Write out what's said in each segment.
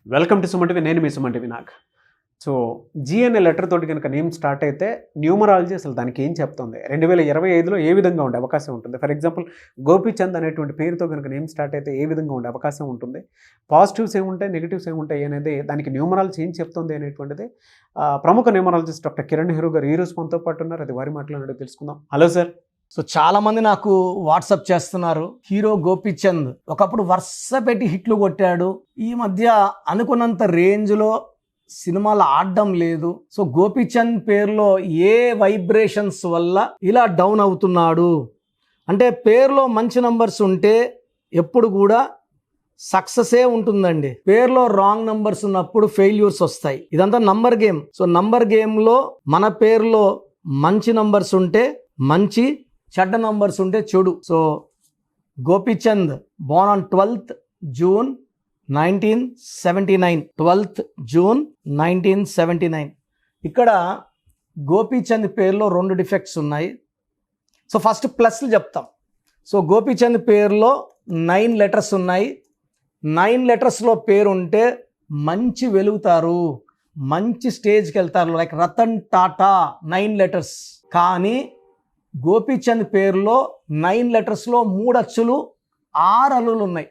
Welcome to Suman TV. నేను మీ Suman TV Nag. So G అనే లెటర్ తోటి కనుక నేమ్ స్టార్ట్ అయితే న్యూమరాలజీ అసలు దానికి ఏం చెప్తుంది, 2025లో ఏ విధంగా ఉండే అవకాశం ఉంటుంది? ఫర్ ఎగ్జాంపుల్ గోపీచంద్ అనేటువంటి పేరుతో కనుక నేమ్ స్టార్ట్ అయితే ఏ విధంగా ఉండే అవకాశం ఉంటుంది? పాజిటివ్స్ ఏముంటాయి, నెగిటివ్స్ ఏముంటాయి అనేది, దానికి న్యూమరాలజీ ఏం చెప్తుంది అనేటువంటిది ప్రముఖ న్యూమరాలజిస్ట్ డాక్టర్ కిరణ్ హీరో గారు ఈరోజు మనతో పాటు ఉన్నారు. అది వారి మాటలు తెలుసుకుందాం. Hello sir. సో చాలా మంది నాకు వాట్సాప్ చేస్తున్నారు, హీరో గోపీచంద్ ఒకప్పుడు వరుస పెట్టి హిట్లు కొట్టాడు, ఈ మధ్య అనుకున్నంత రేంజ్లో సినిమాలు ఆడడం లేదు. సో గోపీచంద్ పేరులో ఏ వైబ్రేషన్స్ వల్ల ఇలా డౌన్ అవుతున్నాడు అంటే, పేరులో మంచి నంబర్స్ ఉంటే ఎప్పుడు కూడా సక్సెసే ఉంటుందండి. పేరులో రాంగ్ నంబర్స్ ఉన్నప్పుడు ఫెయిల్యూర్స్ వస్తాయి. ఇదంతా నంబర్ గేమ్. సో నంబర్ గేమ్లో మన పేరులో మంచి నంబర్స్ ఉంటే మంచి, చెడ్డ నంబర్స్ ఉంటే చెడు. So Gopichand Born on 12th June 1979. 12th June 1979. ఇక్కడ గోపీచంద్ పేరులో 2 డిఫెక్ట్స్ ఉన్నాయి. సో ఫస్ట్ ప్లస్లు చెప్తాం. సో గోపీచంద్ పేరులో 9 లెటర్స్ ఉన్నాయి. 9 లెటర్స్లో పేరు ఉంటే మంచి వెలుగుతారు, మంచి స్టేజ్కి వెళ్తారు, లైక్ రతన్ టాటా 9 లెటర్స్. కానీ గోపీచంద్ పేరులో 9 లెటర్స్లో 3 అచ్చులు 6 అల్లులు ఉన్నాయి.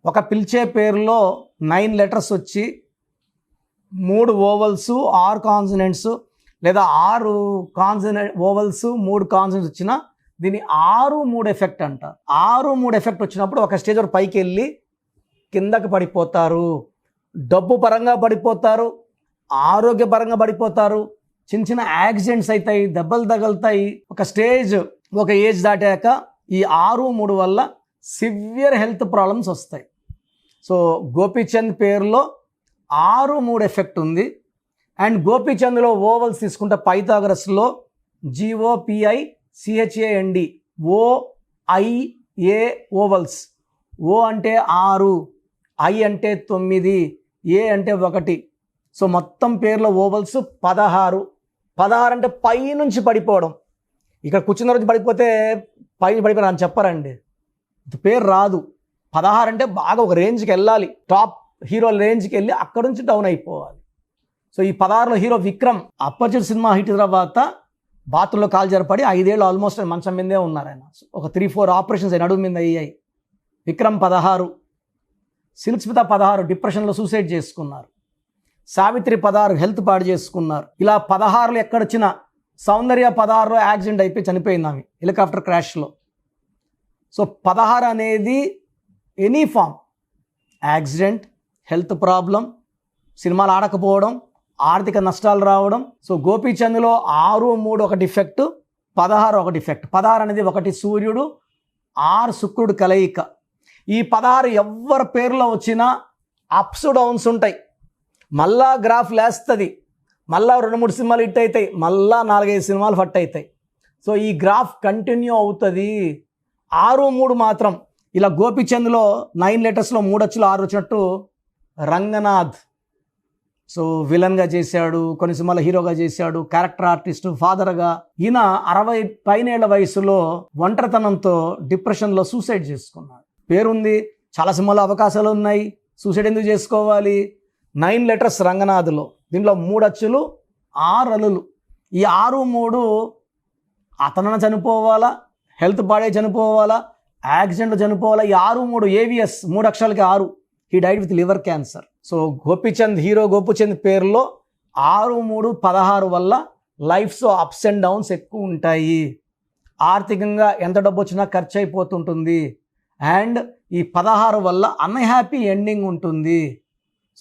ఒక పిలిచే పేరులో 9 లెటర్స్ వచ్చి 3 ఓవల్స్ 6 కాన్సనెంట్స్, లేదా 6 ఓవల్స్ 3 కాన్సనెంట్స్ వచ్చినా దీన్ని 6-3 ఎఫెక్ట్ అంటారు. 6-3 ఎఫెక్ట్ వచ్చినప్పుడు ఒక స్టేజ్ వరకు పైకి వెళ్ళి కిందకి పడిపోతారు, డబ్బు పరంగా పడిపోతారు, ఆరోగ్యపరంగా పడిపోతారు, చిన్న చిన్న యాక్సిడెంట్స్ అవుతాయి, దెబ్బలు తగులుతాయి. ఒక స్టేజ్, ఒక ఏజ్ దాటాక ఈ 6-3 వల్ల సివియర్ హెల్త్ ప్రాబ్లమ్స్ వస్తాయి. సో గోపీచంద్ పేరులో 6-3 ఎఫెక్ట్ ఉంది. అండ్ గోపీచంద్లో ఓవల్స్ తీసుకుంటే పైథాగరస్లో GOPICHAND OIA ఓవల్స్. ఓ అంటే 6, ఐ అంటే 9, ఏ అంటే 1. సో మొత్తం పేర్లో ఓవల్స్ 16. 16 అంటే పై నుంచి పడిపోవడం. ఇక్కడ కూర్చున్న రోజు పడిపోతే పై నుంచి పడిపోయారు అని చెప్పారండి, పేరు రాదు. 16 అంటే బాగా ఒక రేంజ్కి వెళ్ళాలి, టాప్ హీరో రేంజ్కి వెళ్ళి అక్కడ నుంచి డౌన్ అయిపోవాలి. సో ఈ 16లో హీరో విక్రమ్ అప్పర్చుడ్ సినిమా హిట్ తర్వాత బాత్రూంలో కాలు జరపడి 5 ఏళ్ళు ఆల్మోస్ట్ మంచం మీదే ఉన్నారు ఆయన. ఒక 3-4 ఆపరేషన్స్ నడుము మీద అయ్యాయి. విక్రమ్ 16, సిల్క్స్మిత 16 డిప్రెషన్లో సూసైడ్ చేసుకున్నారు. సావిత్రి 16 హెల్త్ పాడు చేసుకున్నారు. ఇలా 16లో ఎక్కడొచ్చిన, సౌందర్య 16లో యాక్సిడెంట్ అయిపోయి చనిపోయింది ఆమె హెలికాప్టర్ క్రాష్లో. సో 16 అనేది any form accident, health problem, సినిమాలు ఆడకపోవడం, ఆర్థిక నష్టాలు రావడం. సో గోపీచంద్లో 6-3 ఒక డిఫెక్ట్, 16 ఒక డిఫెక్ట్. 16 అనేది 1 సూర్యుడు 6 శుక్రుడు కలయిక. ఈ 16 ఎవరి పేరులో వచ్చినా అప్స్ డౌన్స్ ఉంటాయి. మళ్ళా గ్రాఫ్ లేస్తుంది, మళ్ళా 2-3 సినిమాలు హిట్ అవుతాయి, మళ్ళా 4-5 సినిమాలు ఫట్ అవుతాయి. సో ఈ గ్రాఫ్ కంటిన్యూ అవుతుంది. 6-3 మాత్రం ఇలా గోపీచంద్లో 9 లెటర్స్లో 3 అచ్చులు 6 వచ్చినట్టు రంగనాథ్. సో విలన్గా చేశాడు, కొన్ని సినిమాల హీరోగా చేశాడు, క్యారెక్టర్ ఆర్టిస్ట్, ఫాదర్గా. ఈయన 60 పైనేళ్ల వయసులో ఒంటరితనంతో డిప్రెషన్లో సూసైడ్ చేసుకున్నాడు. పేరుంది, చాలా సినిమాలో అవకాశాలు ఉన్నాయి, సూసైడ్ ఎందుకు చేసుకోవాలి? 9 లెటర్స్ రంగనాథ్లో, దీంట్లో 3 అచ్చులు 6 అల్లులు. ఈ 6-3 అతనన చనిపోవాలా, హెల్త్ పాడే చనిపోవాలా, యాక్సిడెంట్ చనిపోవాలా. ఈ 6-3 AVS 3 అక్షరాలకి 6. He died with liver cancer. So Gopichand, hero Gopichand పేరులో 6-3 16 వల్ల లైఫ్స్ అప్స్ అండ్ డౌన్స్ ఎక్కువ ఉంటాయి. ఆర్థికంగా ఎంత డబ్బు వచ్చినా ఖర్చు అయిపోతుంటుంది. అండ్ ఈ 16 వల్ల అన్హ్యాపీ ఎండింగ్ ఉంటుంది.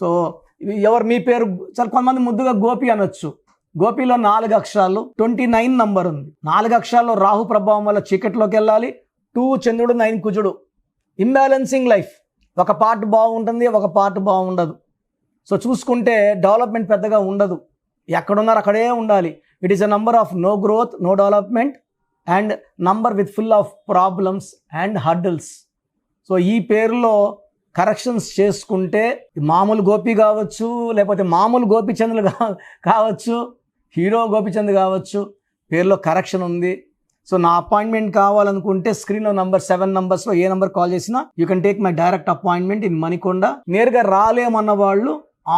సో ఎవరు మీ పేరు, చాలా కొంతమంది ముద్దుగా గోపి అనొచ్చు. గోపిలో 4 అక్షరాలు, 29 నంబర్ ఉంది. 4 అక్షరాల్లో రాహు ప్రభావం వల్ల చీకట్లోకి వెళ్ళాలి. 2 చంద్రుడు, 9 కుజుడు. ఇంబ్యాలెన్సింగ్ లైఫ్, ఒక పార్ట్ బాగుంటుంది, ఒక పార్ట్ బాగుండదు. సో చూసుకుంటే డెవలప్మెంట్ పెద్దగా ఉండదు, ఎక్కడున్నారు అక్కడే ఉండాలి. It is a number of no growth, no development, and number with full of problems and hurdles. So ఈ పేరులో కరెక్షన్స్ చేసుకుంటే మామూలు గోపి కావచ్చు, లేకపోతే మామూలు గోపీచంద్లు కావచ్చు, హీరో గోపీచంద్ కావచ్చు, పేరులో కరెక్షన్ ఉంది. సో నా అపాయింట్మెంట్ కావాలనుకుంటే స్క్రీన్లో నంబర్ 7 నంబర్స్లో ఏ నంబర్ కాల్ చేసినా you can take my direct appointment in Manikonda. నేరుగా రాలేమన్న వాళ్ళు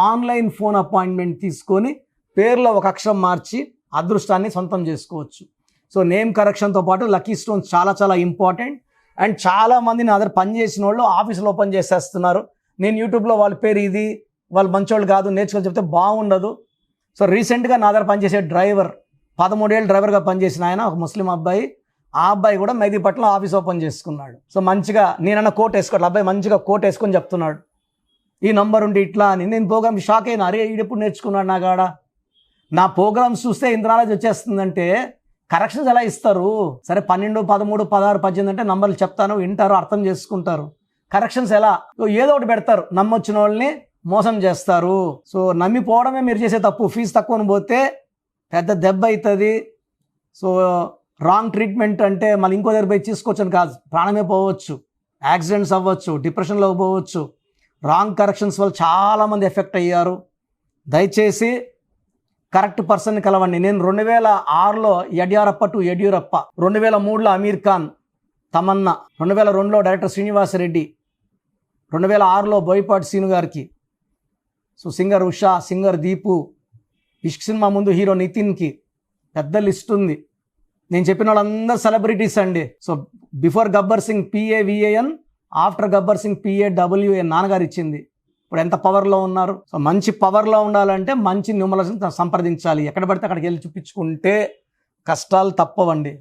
ఆన్లైన్ ఫోన్ అపాయింట్మెంట్ తీసుకొని పేర్లో ఒక అక్షరం మార్చి అదృష్టాన్ని సొంతం చేసుకోవచ్చు. సో నేమ్ కరెక్షన్తో పాటు లక్కీ స్టోన్స్ చాలా చాలా ఇంపార్టెంట్. అండ్ చాలామంది నా దగ్గర పనిచేసిన వాళ్ళు ఆఫీసులో ఓపెన్ చేసేస్తున్నారు. నేను యూట్యూబ్లో వాళ్ళ పేరు ఇది, వాళ్ళు మంచోళ్ళు కాదు, నేర్చుకొని చెప్తే బాగుండదు. సో రీసెంట్గా నా దగ్గర పనిచేసే డ్రైవర్ 13 ఏళ్ళు డ్రైవర్గా పనిచేసిన ఆయన, ఒక ముస్లిం అబ్బాయి, ఆ అబ్బాయి కూడా మెహదీపట్నంలో ఆఫీస్ ఓపెన్ చేసుకున్నాడు. సో మంచిగా నేనన్నా కోట్ వేసుకోవాలి, అబ్బాయి మంచిగా కోట్ వేసుకొని చెప్తున్నాడు ఈ నంబర్ ఉండి ఇట్లా అని. నేను ప్రోగ్రామ్ షాక్ అయినా, అరే ఈడెప్పుడు నేర్చుకున్నాడు నా కాడ. నా ప్రోగ్రామ్స్ చూస్తే ఇంత నాలెడ్జ్ వచ్చేస్తుందంటే కరెక్షన్స్ ఎలా ఇస్తారు? సరే 12, 13, 16, 18 అంటే నంబర్లు చెప్తాను, వింటారు, అర్థం చేసుకుంటారు. కరెక్షన్స్ ఎలా? ఏదో ఒకటి పెడతారు, నమ్మొచ్చిన వాళ్ళని మోసం చేస్తారు. సో నమ్మిపోవడమే మీరు చేసే తప్పు. ఫీజు తక్కువని పోతే పెద్ద దెబ్బ అవుతుంది. సో రాంగ్ ట్రీట్మెంట్ అంటే మళ్ళీ ఇంకో దగ్గర పోయి తీసుకోవచ్చని కాదు, ప్రాణమే పోవచ్చు, యాక్సిడెంట్స్ అవ్వచ్చు, డిప్రెషన్లో పోవచ్చు. రాంగ్ కరెక్షన్స్ వల్ల చాలామంది ఎఫెక్ట్ అయ్యారు. దయచేసి కరెక్ట్ పర్సన్ని కలవండి. నేను 2006లో యడ్యూరప్ప టు యడ్యూరప్ప, 2003లో అమీర్ ఖాన్, తమన్నా, 2002లో డైరెక్టర్ శ్రీనివాస్ రెడ్డి, 2006లో బోయపాటి సీను గారికి, so singer Usha, singer Deepu, Ishq cinema ముందు హీరో నితిన్కి పెద్ద లిస్ట్ ఉంది. నేను చెప్పిన వాళ్ళందరూ సెలబ్రిటీస్ అండి. So before Gabbar Singh PAVAN, after Gabbar Singh PAWN నాన్నగారు ఇచ్చింది. ఇప్పుడు ఎంత పవర్లో ఉన్నారు. సో మంచి పవర్లో ఉండాలంటే మంచి న్యూమరాలజీని సంప్రదించాలి. ఎక్కడ పడితే అక్కడికి వెళ్ళి చూపించుకుంటే కష్టాలు తప్పవండి.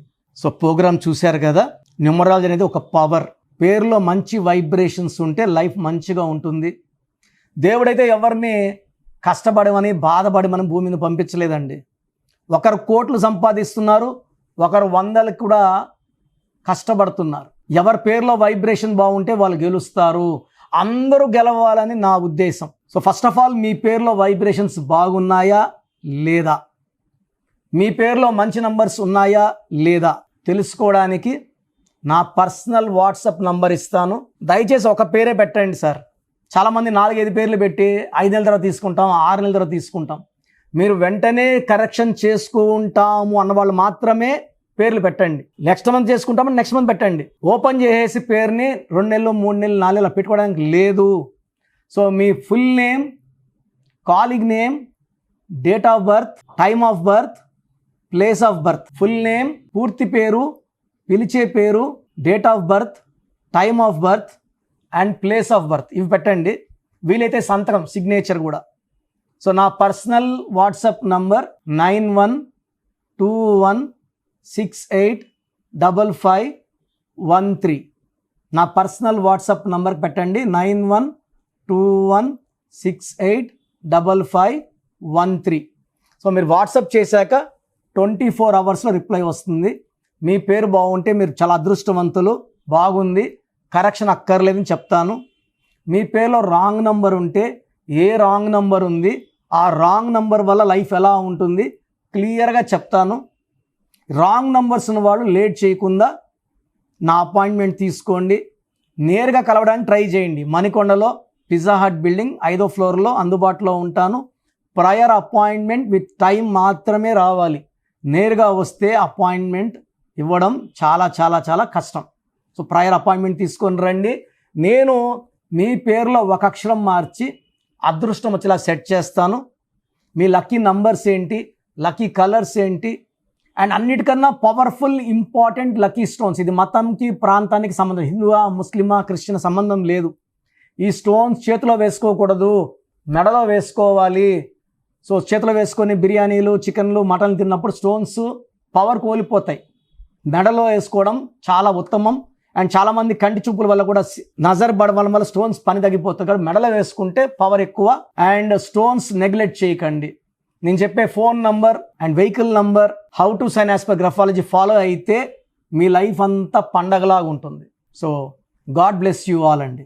సో ప్రోగ్రామ్ చూశారు కదా, న్యూమరాలజీ అనేది ఒక పవర్. పేరులో మంచి వైబ్రేషన్స్ ఉంటే లైఫ్ మంచిగా ఉంటుంది. దేవుడైతే ఎవరిని కష్టపడమని బాధపడమని భూమి మీద పంపించలేదండి. ఒకరు కోట్లు సంపాదిస్తున్నారు, ఒకరు 100లకు కూడా కష్టపడుతున్నారు. ఎవరి పేరులో వైబ్రేషన్ బాగుంటే వాళ్ళు గెలుస్తారు. అందరూ గెలవాలని నా ఉద్దేశం. సో ఫస్ట్ ఆఫ్ ఆల్ మీ పేరులో వైబ్రేషన్స్ బాగున్నాయా లేదా, మీ పేరులో మంచి నంబర్స్ ఉన్నాయా లేదా తెలుసుకోవడానికి నా పర్సనల్ వాట్సాప్ నంబర్ ఇస్తాను. దయచేసి ఒక పేరే పెట్టండి సార్. చాలామంది 4-5 పేర్లు పెట్టి 5 నెలల తర్వాత తీసుకుంటాం, 6 నెలల తర్వాత తీసుకుంటాం. మీరు వెంటనే కరెక్షన్ చేసుకుంటాము అన్నవాళ్ళు మాత్రమే పేర్లు పెట్టండి. నెక్స్ట్ మంత్ చేసుకుంటామని నెక్స్ట్ మంత్ పెట్టండి. ఓపెన్ చేసేసి పేరుని 2 నెలలు, 3 నెలలు, 4 నెలలు పెట్టుకోవడానికి లేదు. సో మీ full name, calling name, date of birth, time of birth, place of birth, full name, పూర్తి పేరు, పిలిచే పేరు, date of birth, time of birth and place of birth, ఇవి పెట్టండి. వీలైతే సంతకం, సిగ్నేచర్ కూడా. సో నా పర్సనల్ వాట్సాప్ నంబర్ 9121685513. నా పర్సనల్ వాట్సాప్ నంబర్కి పెట్టండి 9121685513. సో మీరు వాట్సాప్ చేశాక 24 అవర్స్లో రిప్లై వస్తుంది. మీ పేరు బాగుంటే మీరు చాలా అదృష్టవంతులు, బాగుంది, కరెక్షన్ అక్కర్లేదని చెప్తాను. మీ పేరులో రాంగ్ నంబర్ ఉంటే ఏ రాంగ్ నంబర్ ఉంది, ఆ రాంగ్ నంబర్ వల్ల లైఫ్ ఎలా ఉంటుంది క్లియర్గా చెప్తాను. రాంగ్ నంబర్స్ ఉన్న వాళ్ళు లేట్ చేయకుండా నా అపాయింట్మెంట్ తీసుకోండి. నేరుగా కలవడానికి ట్రై చేయండి. మణికొండలో పిజ్జా హట్ బిల్డింగ్ 5వ ఫ్లోర్లో అందుబాటులో ఉంటాను. ప్రయర్ అపాయింట్మెంట్ విత్ టైం మాత్రమే రావాలి. నేరుగా వస్తే అపాయింట్మెంట్ ఇవ్వడం చాలా చాలా చాలా కష్టం. సో ప్రయర్ అపాయింట్మెంట్ తీసుకొని రండి. నేను మీ పేరులో ఒక అక్షరం మార్చి అదృష్టం వచ్చేలా సెట్ చేస్తాను. మీ లక్కీ నంబర్స్ ఏంటి, లక్కీ కలర్స్ ఏంటి, అండ్ అన్నిటికన్నా పవర్ఫుల్ ఇంపార్టెంట్ లక్కీ స్టోన్స్. ఇది మతంకి, ప్రాంతానికి సంబంధం, హిందువా, ముస్లిమా, క్రిస్టియన్ సంబంధం లేదు. ఈ స్టోన్స్ చేతిలో వేసుకోకూడదు, మెడలో వేసుకోవాలి. సో చేతిలో వేసుకొని బిర్యానీలు, చికెన్లు, మటన్లు తిన్నప్పుడు స్టోన్స్ పవర్ కోల్పోతాయి. మెడలో వేసుకోవడం చాలా ఉత్తమం. అండ్ చాలామంది కంటి చూపుల వల్ల కూడా నజర్ పడడం వల్ల స్టోన్స్ పని తగ్గిపోతుంది. కాబట్టి మెడలో వేసుకుంటే పవర్ ఎక్కువ. అండ్ స్టోన్స్ నెగ్లెక్ట్ చేయకండి. నేను చెప్పే phone number and vehicle number, how to sign as per graphology follow అయితే మీ లైఫ్ అంతా పండగలాగా ఉంటుంది. So God bless you all అండి.